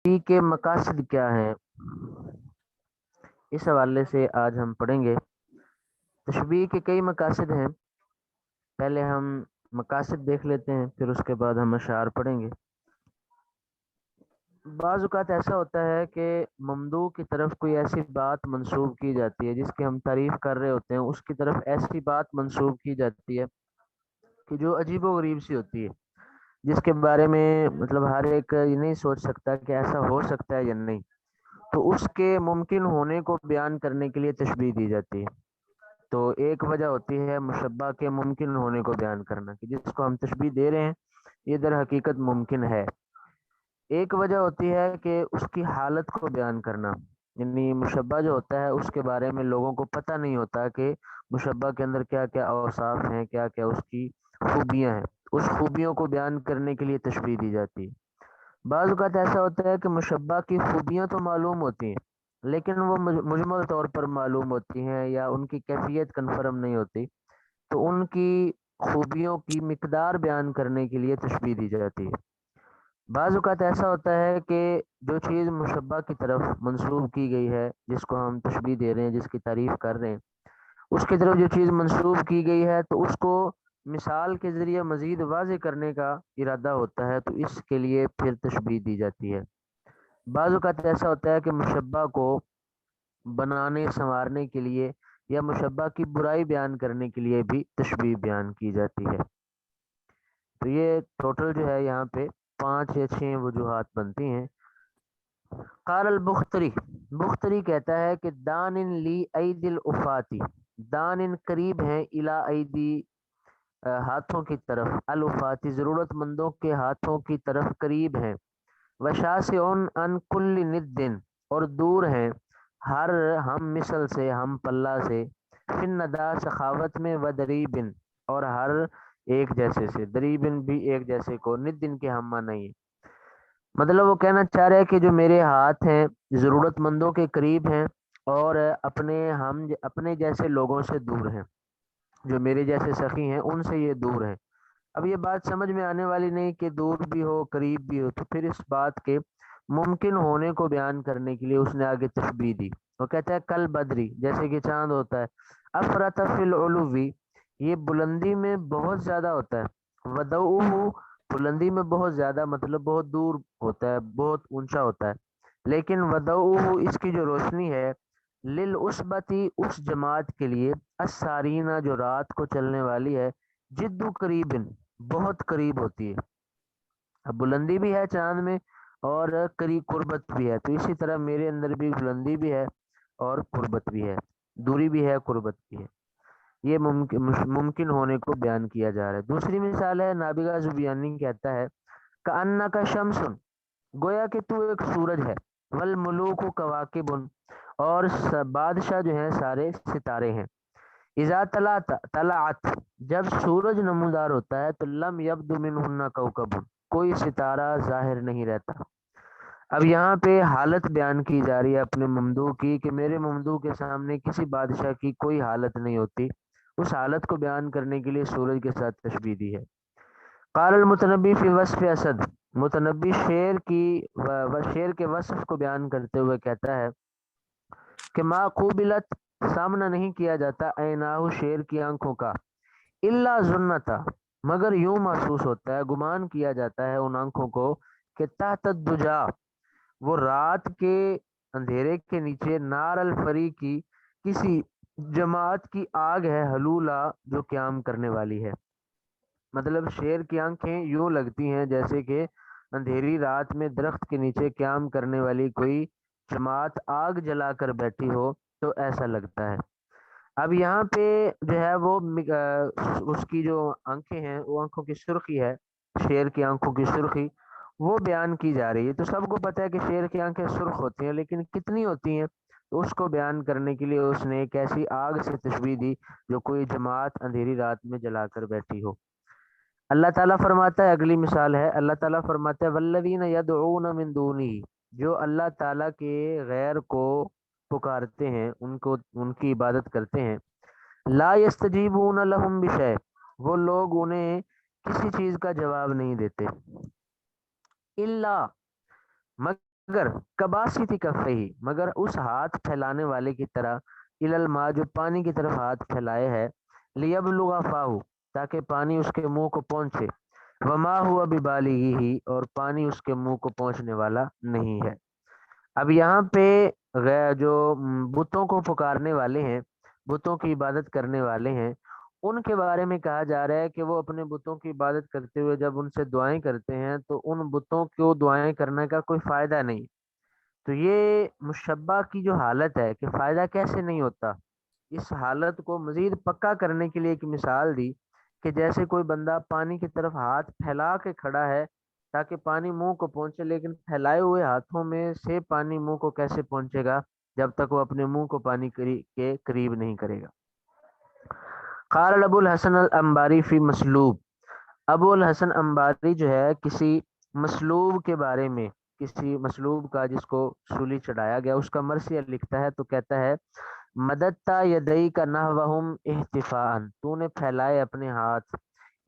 کے مقاصد کیا ہیں، اس حوالے سے آج ہم پڑھیں گے۔ تشبیہ کے کئی مقاصد ہیں، پہلے ہم مقاصد دیکھ لیتے ہیں، پھر اس کے بعد ہم اشعار پڑھیں گے۔ بعض اوقات ایسا ہوتا ہے کہ ممدوح کی طرف کوئی ایسی بات منسوب کی جاتی ہے جس کی ہم تعریف کر رہے ہوتے ہیں، اس کی طرف ایسی بات منسوب کی جاتی ہے کہ جو عجیب و غریب سی ہوتی ہے، جس کے بارے میں مطلب ہر ایک یہ نہیں سوچ سکتا کہ ایسا ہو سکتا ہے یا نہیں، تو اس کے ممکن ہونے کو بیان کرنے کے لیے تشبیہ دی جاتی ہے۔ تو ایک وجہ ہوتی ہے مشبہ کے ممکن ہونے کو بیان کرنا، کہ جس کو ہم تشبیہ دے رہے ہیں یہ در حقیقت ممکن ہے۔ ایک وجہ ہوتی ہے کہ اس کی حالت کو بیان کرنا، یعنی مشبہ جو ہوتا ہے اس کے بارے میں لوگوں کو پتہ نہیں ہوتا کہ مشبہ کے اندر کیا کیا اوصاف ہیں، کیا کیا اس کی خوبیاں ہیں، اس خوبیوں کو بیان کرنے کے لیے تشبیہ دی جاتی ہے۔ بعض اوقات ایسا ہوتا ہے کہ مشبہ کی خوبیاں تو معلوم ہوتی ہیں لیکن وہ مجمل طور پر معلوم ہوتی ہیں یا ان کی کیفیت کنفرم نہیں ہوتی، تو ان کی خوبیوں کی مقدار بیان کرنے کے لیے تشبیہ دی جاتی ہے۔ بعض اوقات ایسا ہوتا ہے کہ جو چیز مشبہ کی طرف منسوب کی گئی ہے، جس کو ہم تشبیہ دے رہے ہیں، جس کی تعریف کر رہے ہیں، اس کی طرف جو چیز منسوب کی گئی ہے تو اس کو مثال کے ذریعے مزید واضح کرنے کا ارادہ ہوتا ہے، تو اس کے لیے پھر تشبیہ دی جاتی ہے۔ بعض اوقات ایسا ہوتا ہے کہ مشبہ کو بنانے سنوارنے کے لیے یا مشبہ کی برائی بیان کرنے کے لیے بھی تشبیہ بیان کی جاتی ہے۔ تو یہ ٹوٹل جو ہے یہاں پہ 5 یا 6 وجوہات بنتی ہیں۔ قال البختری، بختری کہتا ہے کہ دان لی عید الافاتی، دان قریب ہیں الی ایدی، ہاتھوں کی طرف، الافاتی ضرورت مندوں کے ہاتھوں کی طرف قریب ہیں، وشاسعن ان کل ند، اور دور ہیں ہر ہم مثل سے، ہم پلہ سے، فن ندا سخاوت میں، و دریبن، اور ہر ایک جیسے سے، دریبن بھی ایک جیسے کو، ند کے ہم نہیں ہے۔ مطلب وہ کہنا چاہ رہے ہیں کہ جو میرے ہاتھ ہیں ضرورت مندوں کے قریب ہیں اور اپنے جیسے لوگوں سے دور ہیں، جو میرے جیسے سخی ہیں ان سے یہ دور ہیں۔ اب یہ بات سمجھ میں آنے والی نہیں کہ دور بھی ہو قریب بھی ہو، تو پھر اس بات کے ممکن ہونے کو بیان کرنے کے لیے اس نے آگے تشبیہ دی۔ وہ کہتا ہے کل بدری، جیسے کہ چاند ہوتا ہے، افرط فی العلوی، یہ بلندی میں بہت زیادہ ہوتا ہے، ودعوہ، بلندی میں بہت زیادہ مطلب بہت دور ہوتا ہے، بہت اونچا ہوتا ہے، لیکن ودعوہ، اس کی جو روشنی ہے، للعصبتی، اس جماعت کے لیے، السارینہ، جو رات کو چلنے والی ہے، جدو قریب، بہت قریب ہوتی ہے۔ اب بلندی بھی ہے چاند میں اور قریب قربت بھی ہے، تو اسی طرح میرے اندر بھی بلندی بھی ہے اور قربت بھی ہے، دوری بھی ہے قربت بھی ہے۔ یہ ممکن ہونے کو بیان کیا جا رہا ہے۔ دوسری مثال ہے، نابغہ زبیانی کہتا ہے کأنک شمس، گویا کہ تو ایک سورج ہے، والملوک کواکب، اور بادشاہ جو ہیں سارے ستارے ہیں، اذا طلعت، جب سورج نمودار ہوتا ہے تو لم یبدو منہن کوکب، کوئی ستارہ ظاہر نہیں رہتا۔ اب یہاں پہ حالت بیان کی جا رہی ہے اپنے ممدوح کی، کہ میرے ممدوح کے سامنے کسی بادشاہ کی کوئی حالت نہیں ہوتی، اس حالت کو بیان کرنے کے لیے سورج کے ساتھ تشبیہ دی ہے۔ قال المتنبی فی وصف اسد، متنبی شیر کی شیر کے وصف کو بیان کرتے ہوئے کہتا ہے کہ ما قوبلت، سامنا نہیں کیا جاتا، عیناہ، شیر کی آنکھوں کا، الا ظنتا، مگر یوں محسوس ہوتا ہے، گمان کیا جاتا ہے ان آنکھوں کو کہ تحت الدجا، وہ رات کے اندھیرے کے نیچے، نار الفری کی، کسی جماعت کی آگ ہے، حلولا، جو قیام کرنے والی ہے۔ مطلب شیر کی آنکھیں یوں لگتی ہیں جیسے کہ اندھیری رات میں درخت کے نیچے قیام کرنے والی کوئی جماعت آگ جلا کر بیٹھی ہو، تو ایسا لگتا ہے۔ اب یہاں پہ جو ہے وہ اس کی جو آنکھیں ہیں، وہ آنکھوں کی سرخی ہے، شیر کی آنکھوں کی سرخی، وہ بیان کی جا رہی ہے۔ تو سب کو پتہ ہے کہ شیر کی آنکھیں سرخ ہوتی ہیں، لیکن کتنی ہوتی ہیں، تو اس کو بیان کرنے کے لیے اس نے ایک ایسی آگ سے تشبیہ دی جو کوئی جماعت اندھیری رات میں جلا کر بیٹھی ہو۔ اللہ تعالیٰ فرماتا ہے، اگلی مثال ہے، اللہ تعالیٰ فرماتا ہے والذین یدعون من دونہ، جو اللہ تعالیٰ کے غیر کو پکارتے ہیں، ان کی عبادت کرتے ہیں، لا یستجیبون لہم بشیء، وہ لوگ انہیں کسی چیز کا جواب نہیں دیتے، الا، مگر کباسی تھی کفے ہی، مگر اس ہاتھ پھیلانے والے کی طرح، الالما جو پانی کی طرف ہاتھ پھیلائے ہے، لیبلغ فاہو تاکہ پانی اس کے منہ کو پہنچے، وما ہوا ببالغہ ہی اور پانی اس کے منہ کو پہنچنے والا نہیں ہے۔ اب یہاں پہ جو بتوں کو پکارنے والے ہیں، بتوں کی عبادت کرنے والے ہیں، ان کے بارے میں کہا جا رہا ہے کہ وہ اپنے بتوں کی عبادت کرتے ہوئے جب ان سے دعائیں کرتے ہیں تو ان بتوں کو دعائیں کرنے کا کوئی فائدہ نہیں۔ تو یہ مشبہ کی جو حالت ہے کہ فائدہ کیسے نہیں ہوتا، اس حالت کو مزید پکا کرنے کے لیے ایک مثال دی کہ جیسے کوئی بندہ پانی کی طرف ہاتھ پھیلا کے کھڑا ہے تاکہ پانی منہ کو پہنچے، لیکن پھیلائے ہوئے ہاتھوں میں سے پانی منہ کو کیسے پہنچے گا جب تک وہ اپنے منہ کو پانی کے قریب نہیں کرے گا۔ قال ابو الحسن الانباری فی مسلوب، ابو الحسن انباری جو ہے کسی مسلوب کے بارے میں، کسی مسلوب کا جس کو سولی چڑھایا گیا، اس کا مرثیہ لکھتا ہے تو کہتا ہے مددتا یدئی کا نحوہم احتفاءً، تو نے پھیلائے اپنے ہاتھ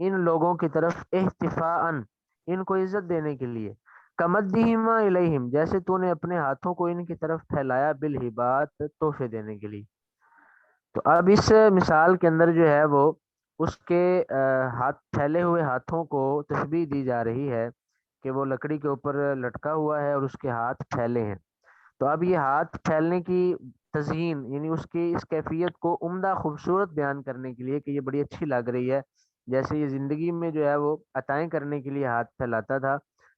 ان لوگوں کی طرف احتفاءً، ان کو عزت دینے کے لیے، کمدہما الیہم جیسے تو نے اپنے ہاتھوں کو ان کی طرف پھیلایا بالہبات تحفے دینے کے لیے۔ تو اب اس مثال کے اندر جو ہے وہ اس کے ہاتھ پھیلے ہوئے ہاتھوں کو تشبیہ دی جا رہی ہے کہ وہ لکڑی کے اوپر لٹکا ہوا ہے اور اس کے ہاتھ پھیلے ہیں۔ تو اب یہ ہاتھ پھیلنے کی تزئین یعنی اس کی اس کیفیت کو عمدہ خوبصورت بیان کرنے کے لیے کہ یہ بڑی اچھی لگ رہی ہے، جیسے یہ زندگی میں جو ہے وہ عطائیں کرنے کے لیے ہاتھ پھیلاتا تھا،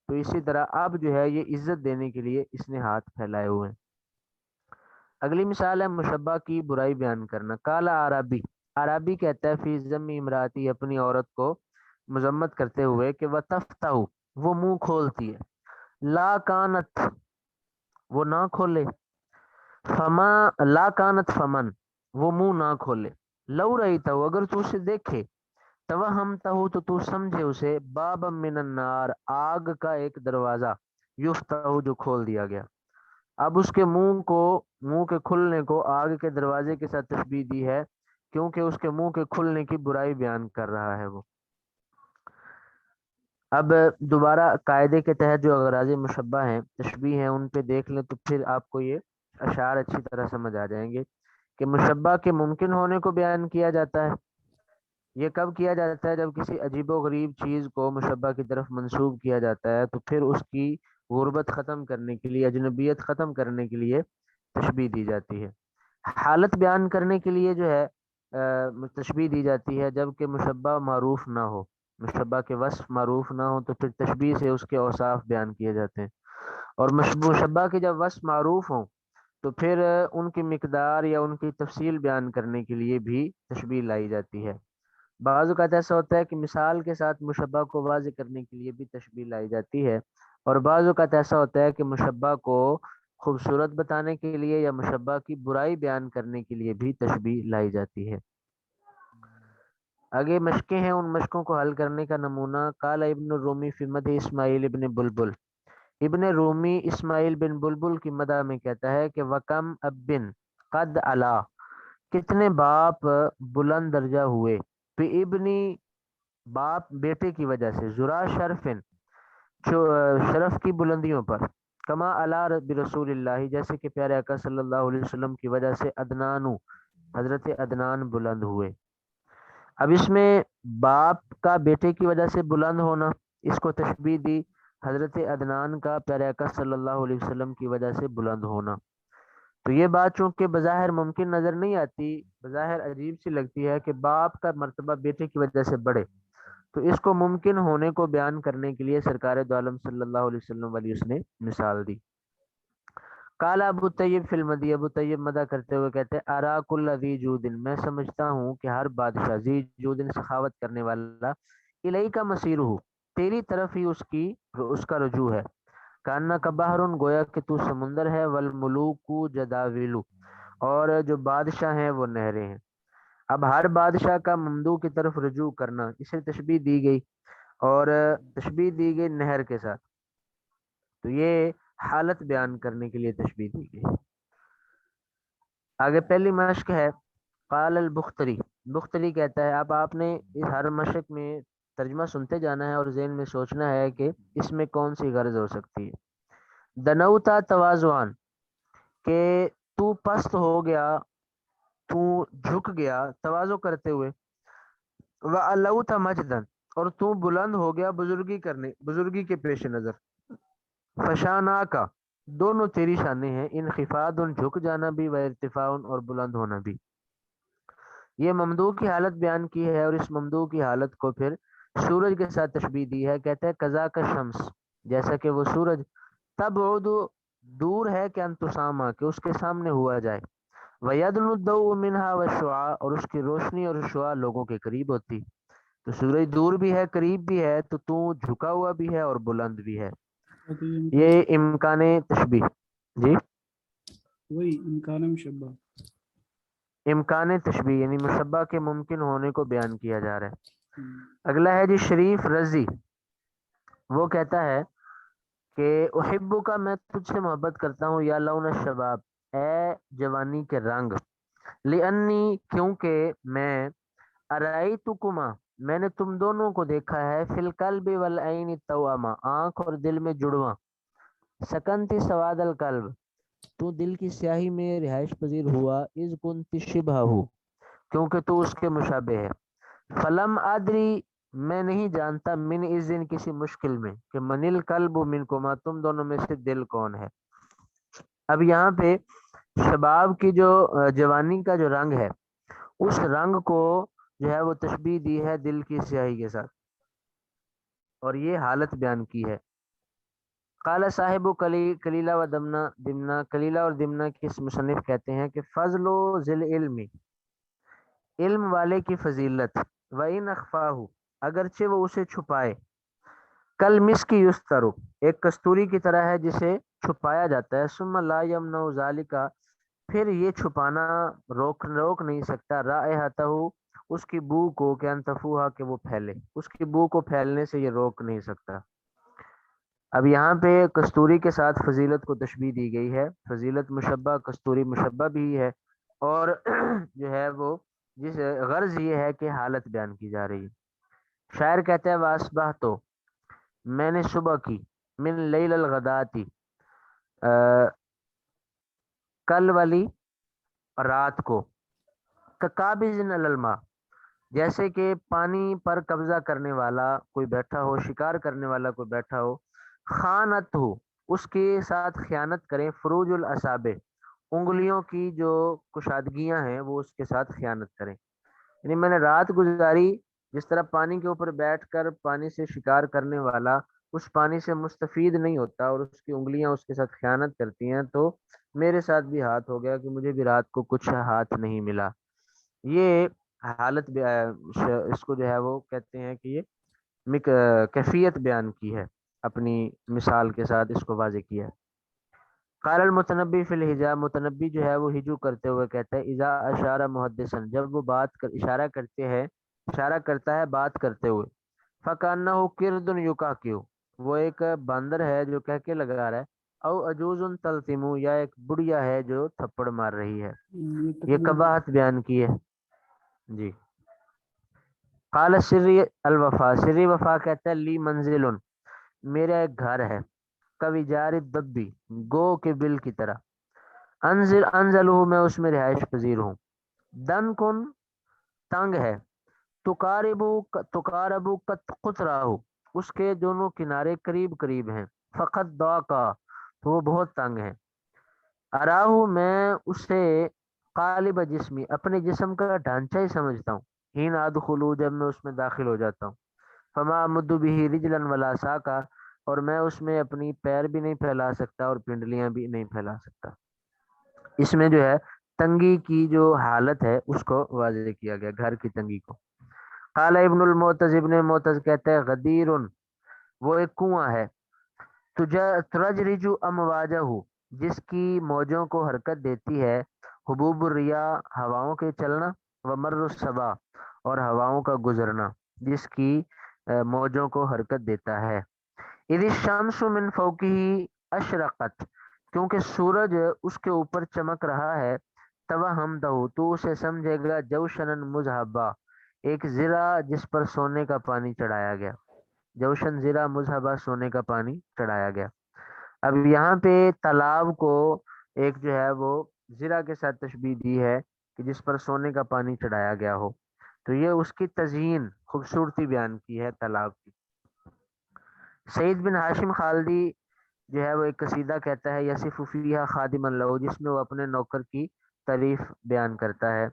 تو اسی طرح اب جو ہے یہ عزت دینے کے لیے اس نے ہاتھ پھیلائے ہوئے ہیں۔ اگلی مثال ہے مشبہ کی برائی بیان کرنا۔ کالا عربی، عربی کہتا ہے فی ذم امراتی اپنی عورت کو مذمت کرتے ہوئے کہ وہ تفتح وہ منہ کھولتی ہے، لا کانت وہ نہ کھولے، فما لا کانت فمن وہ منہ نہ کھولے، لو رہی تھا اگر تو اسے دیکھے، توہمتہ تو تو سمجھے اسے باب من النار آگ کا ایک دروازہ، یفتح جو کھول دیا گیا۔ اب اس کے منہ کو، منہ کے کھلنے کو آگ کے دروازے کے ساتھ تشبیہ دی ہے کیونکہ اس کے منہ کے کھلنے کی برائی بیان کر رہا ہے وہ۔ اب دوبارہ قاعدے کے تحت جو اغراض مشبہ ہیں، تشبیہ ہیں، ان پہ دیکھ لیں تو پھر آپ کو یہ اشعار اچھی طرح سمجھ آ جائیں گے کہ مشبہ کے ممکن ہونے کو بیان کیا جاتا ہے۔ یہ کب کیا جاتا ہے؟ جب کسی عجیب و غریب چیز کو مشبہ کی طرف منسوب کیا جاتا ہے تو پھر اس کی غربت ختم کرنے کے لیے، اجنبیت ختم کرنے کے لیے تشبیہ دی جاتی ہے۔ حالت بیان کرنے کے لیے جو ہے تشبیہ دی جاتی ہے جبکہ مشبہ معروف نہ ہو، مشبہ کے وصف معروف نہ ہو تو پھر تشبیہ سے اس کے اوصاف بیان کیے جاتے ہیں، اور مشبہ کے جب وصف معروف ہوں تو پھر ان کی مقدار یا ان کی تفصیل بیان کرنے کے لیے بھی تشبیہ لائی جاتی ہے۔ بعض اوقات ایسا ہوتا ہے کہ مثال کے ساتھ مشبہ کو واضح کرنے کے لیے بھی تشبیہ لائی جاتی ہے، اور بعض اوقات ایسا ہوتا ہے کہ مشبہ کو خوبصورت بتانے کے لیے یا مشبہ کی برائی بیان کرنے کے لیے بھی تشبیہ لائی جاتی ہے۔ آگے مشقیں ہیں، ان مشقوں کو حل کرنے کا نمونہ۔ قال ابن الرومی فی مدح اسماعیل ابن بلبل، ابن رومی اسماعیل بن بلبل کی مدح میں کہتا ہے کہ وکم ابن قد علا کتنے باپ بلند درجہ ہوئے، پہ ابنی باپ بیٹے کی وجہ سے، ذرا شرفن شرف کی بلندیوں پر، کما علا برسول اللہ جیسے کہ پیارے آقا صلی اللہ علیہ وسلم کی وجہ سے عدنانو حضرت عدنان بلند ہوئے۔ اب اس میں باپ کا بیٹے کی وجہ سے بلند ہونا، اس کو تشبیہ دی حضرت عدنان کا پیارے آقا صلی اللہ علیہ وسلم کی وجہ سے بلند ہونا۔ تو یہ بات چونکہ بظاہر ممکن نظر نہیں آتی، بظاہر عجیب سی لگتی ہے کہ باپ کا مرتبہ بیٹے کی وجہ سے بڑھے، تو اس کو ممکن ہونے کو بیان کرنے کے لیے سرکار دو عالم صلی اللہ علیہ وسلم والی اس نے مثال دی۔ کالا ابو طیب فی المدی، ابو طیب مدح کرتے ہوئے کہتے ہیں ارا کل ذی جودن میں سمجھتا ہوں کہ ہر بادشاہ، ذی جودن سخاوت کرنے والا، الیہ کا مسیر ہو تیری طرف ہی اس کا رجوع ہے، کانا کا بحرن گویا کہ تو سمندر ہے، والملوک جداولو اور جو بادشاہ ہیں وہ نہریں ہیں۔ اب ہر بادشاہ کا ممدوح کی طرف رجوع کرنا، اسے تشبیہ دی گئی، اور تشبیہ دی گئی نہر کے ساتھ، تو یہ حالت بیان کرنے کے لیے تشبیہ دی گئی۔ آگے پہلی مشق ہے قال البختری، بختری کہتا ہے، اب آپ نے اس ہر مشق میں ترجمہ سنتے جانا ہے اور ذہن میں سوچنا ہے کہ اس میں کون سی غرض ہو سکتی ہے۔ دنوتا تواضعان کہ تو پست ہو گیا، تو جھک گیا تواضع کرتے ہوئے، وعلوت مجدن اور تو بلند ہو گیا بزرگی کے پیش نظر، فشانا کا دونوں تیری شانیں ہیں، انخفاض جھک جانا بھی، و ارتفاع اور بلند ہونا بھی۔ یہ ممدوح کی حالت بیان کی ہے، اور اس ممدوح کی حالت کو پھر سورج کے ساتھ تشبیہ دی ہے، کہتے ہیں قضا کا شمس، جیسا کہ وہ سورج تبعد دور ہے کہ انتسامہ کہ اس کے سامنے ہوا جائے، وَيَدْنُ الضَّوْءُ مِنْهَا وَالشُّعَاءُ اور اس کی روشنی اور شعاع لوگوں کے قریب ہوتی۔ تو سورج دور بھی ہے قریب بھی ہے، تو جھکا ہوا بھی ہے اور بلند بھی ہے۔ تو یہ یہ امکان تشبیہ، جی وہی امکان مشبہ۔ امکان تشبیہ یعنی مشبہ کے ممکن ہونے کو بیان کیا جا رہا ہے۔ اگلا ہے جی شریف رضی، وہ کہتا ہے کہ احبو کا میں تجھ سے محبت کرتا ہوں، یا لون الشباب اے جوانی کے رنگ، لانی کیونکہ میں، ارائیتکما میں نے تم دونوں کو دیکھا ہے، فی القلب والعین تواما آنکھ اور دل میں جڑواں، سکنتی سواد القلب تو دل کی سیاہی میں رہائش پذیر ہوا، از کنت شبہ کیونکہ تو اس کے مشابہ ہے، فلم ادری میں نہیں جانتا، من اس دن کسی مشکل میں، کہ من القلب من کما تم دونوں میں سے دل کون ہے۔ اب یہاں پہ شباب کی جو جوانی کا جو رنگ ہے، اس رنگ کو جو ہے وہ تشبیہ دی ہے دل کی سیاہی کے ساتھ، اور یہ حالت بیان کی ہے۔ قال صاحب کلیلہ و دمنا کلیلہ اور دمنا کے مصنف کہتے ہیں کہ فضل و ذل علم، علم والے کی فضیلت، وَإِنْ أَخْفَاهُ اگرچہ وہ اسے چھپائے، کل مس کی یسترو ایک کستوری کی طرح ہے جسے چھپایا جاتا ہے، ثم لا یمنع ذالک پھر یہ چھپانا روک نہیں سکتا، رائحتہ اس کی بو کو، کہ انتفوہا کہ وہ پھیلے، اس کی بو کو پھیلنے سے یہ روک نہیں سکتا۔ اب یہاں پہ کستوری کے ساتھ فضیلت کو تشبیہ دی گئی ہے، فضیلت مشبہ کستوری مشبہ بھی ہے، اور جو ہے وہ جس غرض یہ ہے کہ حالت بیان کی جا رہی ہے۔ شاعر کہتے ہیں واسبہ تو میں نے صبح کی، من لیل الغداتی کل والی رات کو، کقابض علی الماء جیسے کہ پانی پر قبضہ کرنے والا کوئی بیٹھا ہو، شکار کرنے والا کوئی بیٹھا ہو، خانت ہو اس کے ساتھ خیانت کریں، فروج الاصابع انگلیوں کی جو کشادگیاں ہیں وہ اس کے ساتھ خیانت کریں، یعنی میں نے رات گزاری جس طرح پانی کے اوپر بیٹھ کر پانی سے شکار کرنے والا اس پانی سے مستفید نہیں ہوتا اور اس کی انگلیاں اس کے ساتھ خیانت کرتی ہیں، تو میرے ساتھ بھی ہاتھ ہو گیا کہ مجھے بھی رات کو کچھ ہاتھ نہیں ملا۔ یہ حالت اس کو جو ہے وہ کہتے ہیں کہ یہ کیفیت بیان کی ہے، اپنی مثال کے ساتھ اس کو واضح کیا ہے۔ قال المتنبی فی الحجا متنبی جو ہے وہ ہجو کرتے ہوئے کہتا ہے اذا اشارہ محدثن جب وہ اشارہ کرتے ہیں، اشارہ کرتا ہے بات کرتے ہوئے، فکانہ کردن یکاکیو وہ ایک باندر ہے جو کہہ کے لگا رہا ہے، او عجوز تلتمو یا ایک بڑھیا ہے جو تھپڑ مار رہی ہے، یہ قباحت بیان کی ہے۔ جی قال سری الوفا سری وفا کہتا ہے لی منزل میرا ایک گھر ہے، کبھی جار دبی گو کے بل کی طرح، انزلہ میں اس میں رہائش پذیر ہوں، دن کن تنگ ہے، تقاربو قطراہ اس کے دونوں کنارے قریب قریب ہیں، فقط ضاقا تو وہ بہت تنگ ہے، اراہو میں اسے قالب جسمی اپنے جسم کا ڈھانچہ ہی سمجھتا ہوں، ہین ادخلو جب میں اس میں داخل ہو جاتا ہوں، فما مدو بھی رجلا ولا ساکا اور میں اس میں اپنی پیر بھی نہیں پھیلا سکتا اور پنڈلیاں بھی نہیں پھیلا سکتا۔ اس میں جو ہے تنگی کی جو حالت ہے اس کو واضح کیا گیا، گھر کی تنگی کو۔ قال ابن المعتز ابن معتز کہتے ہیں غدیر وہ ایک کنواں ہے، ترجرج امواجہ جس کی موجوں کو حرکت دیتی ہے، حبوب الریاح ہواؤں کے چلنا، ومر الصبا اور ہواؤں کا گزرنا جس کی موجوں کو حرکت دیتا ہے، اذ الشمس من فوقه اشرقت کیونکہ سورج اس کے اوپر چمک رہا ہے، توہمدہ تو اسے سمجھے گا جوشن مذہبہ ایک زرہ جس پر سونے کا پانی چڑھایا گیا، جوشن زرہ مذہبہ سونے کا پانی چڑھایا گیا، اب یہاں پہ تالاب کو ایک جو ہے وہ زرہ کے ساتھ تشبیہ دی ہے کہ جس پر سونے کا پانی چڑھایا گیا ہو، تو یہ اس کی تزئین خوبصورتی بیان کی ہے تالاب کی۔ سعید بن ہاشم خالدی جو ہے وہ ایک قصیدہ کہتا ہے یصف فیہا خادما لہو، جس میں وہ اپنے نوکر کی تعریف بیان کرتا ہے۔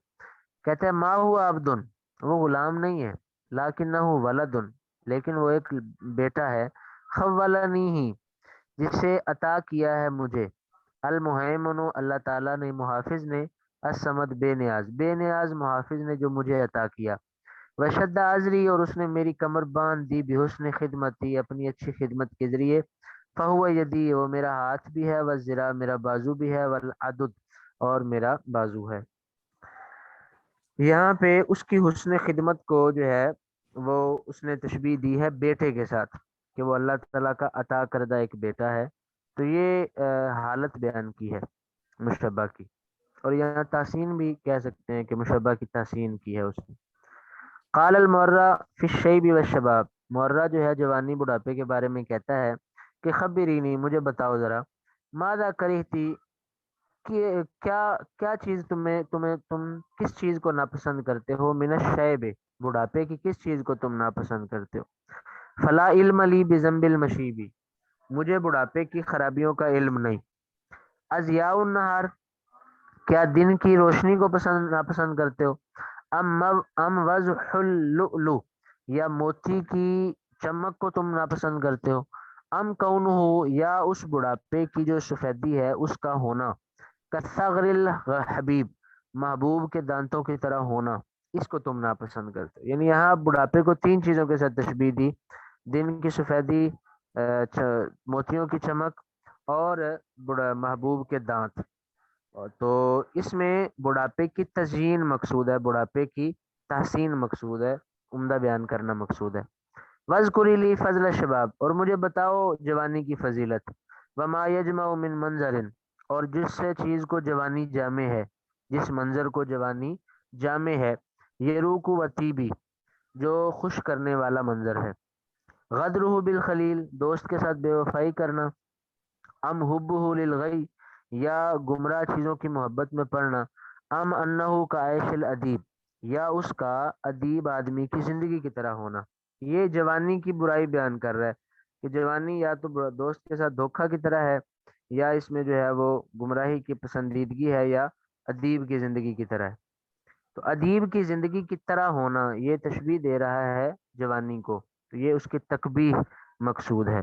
کہتا ہے ما ہوا عبدن، وہ غلام نہیں ہے، لیکنہ ولدن، لیکن وہ ایک بیٹا ہے، خولنی ہی، جسے عطا کیا ہے مجھے، المہیمن، اللہ تعالیٰ نے، محافظ نے، الصمد، بے نیاز، بے نیاز محافظ نے جو مجھے عطا کیا، وشد ازری، اور اس نے میری کمر باندھ دی، بحسن خدمتی، اپنی اچھی خدمت کے ذریعے، فہو یدی، وہ میرا ہاتھ بھی ہے، والذراع، میرا بازو بھی ہے، والعدد، اور میرا بازو ہے۔ یہاں پہ اس کی حسن خدمت کو جو ہے وہ اس نے تشبیہ دی ہے بیٹے کے ساتھ، کہ وہ اللہ تعالیٰ کا عطا کردہ ایک بیٹا ہے، تو یہ حالت بیان کی ہے مشبہ کی، اور یہاں تحسین بھی کہہ سکتے ہیں کہ مشبہ کی تحسین کی ہے اس نے۔ قال المورہ فی الشیب والشباب، مورہ جو ہے جوانی بڑھاپے کے بارے میں کہتا ہے کہ خبرینی، مجھے بتاؤ ذرا، ماذا کرہتی، کہ کیا کیا چیز تم کس چیز کو ناپسند کرتے ہو، من الشیب، بڑھاپے کی کس چیز کو تم ناپسند کرتے ہو، فلا علم لی بذنب المشیبی، مجھے بڑھاپے کی خرابیوں کا علم نہیں، ازیاء النہار، کیا دن کی روشنی کو ناپسند کرتے ہو، ام وضح اللؤلؤ، یا موتی کی چمک کو تم ناپسند کرتے ہو، ام کون ہو، یا اس بڑھاپے کی جو سفیدی ہے اس کا ہونا، کثغر الحبیب، محبوب کے دانتوں کی طرح ہونا، اس کو تم ناپسند کرتے ہو۔ یعنی یہاں بڑھاپے کو تین چیزوں کے ساتھ تشبیہ دی، دن کی سفیدی، موتیوں کی چمک، اور محبوب کے دانت، تو اس میں بڑھاپے کی تزیین مقصود ہے، بڑھاپے کی تحسین مقصود ہے، عمدہ بیان کرنا مقصود ہے۔ وَاذْكُرِي لِي فضل الشباب، اور مجھے بتاؤ جوانی کی فضیلت، وما یجمع من منظر، اور جس سے چیز کو جوانی جامع ہے، جس منظر کو جوانی جامع ہے، یروق و طیبی، جو خوش کرنے والا منظر ہے، غدرہ بالخلیل، دوست کے ساتھ بے وفائی کرنا، ام حبہ للغی، یا گمراہ چیزوں کی محبت میں پڑنا، ام انہ کا عیش الادیب، یا اس کا ادیب آدمی کی زندگی کی طرح ہونا۔ یہ جوانی کی برائی بیان کر رہا ہے کہ جوانی یا تو دوست کے ساتھ دھوکہ کی طرح ہے، یا اس میں جو ہے وہ گمراہی کی پسندیدگی ہے، یا ادیب کی زندگی کی طرح ہے۔ تو ادیب کی زندگی کی طرح ہونا یہ تشبیہ دے رہا ہے جوانی کو، تو یہ اس کی تقبیح مقصود ہے۔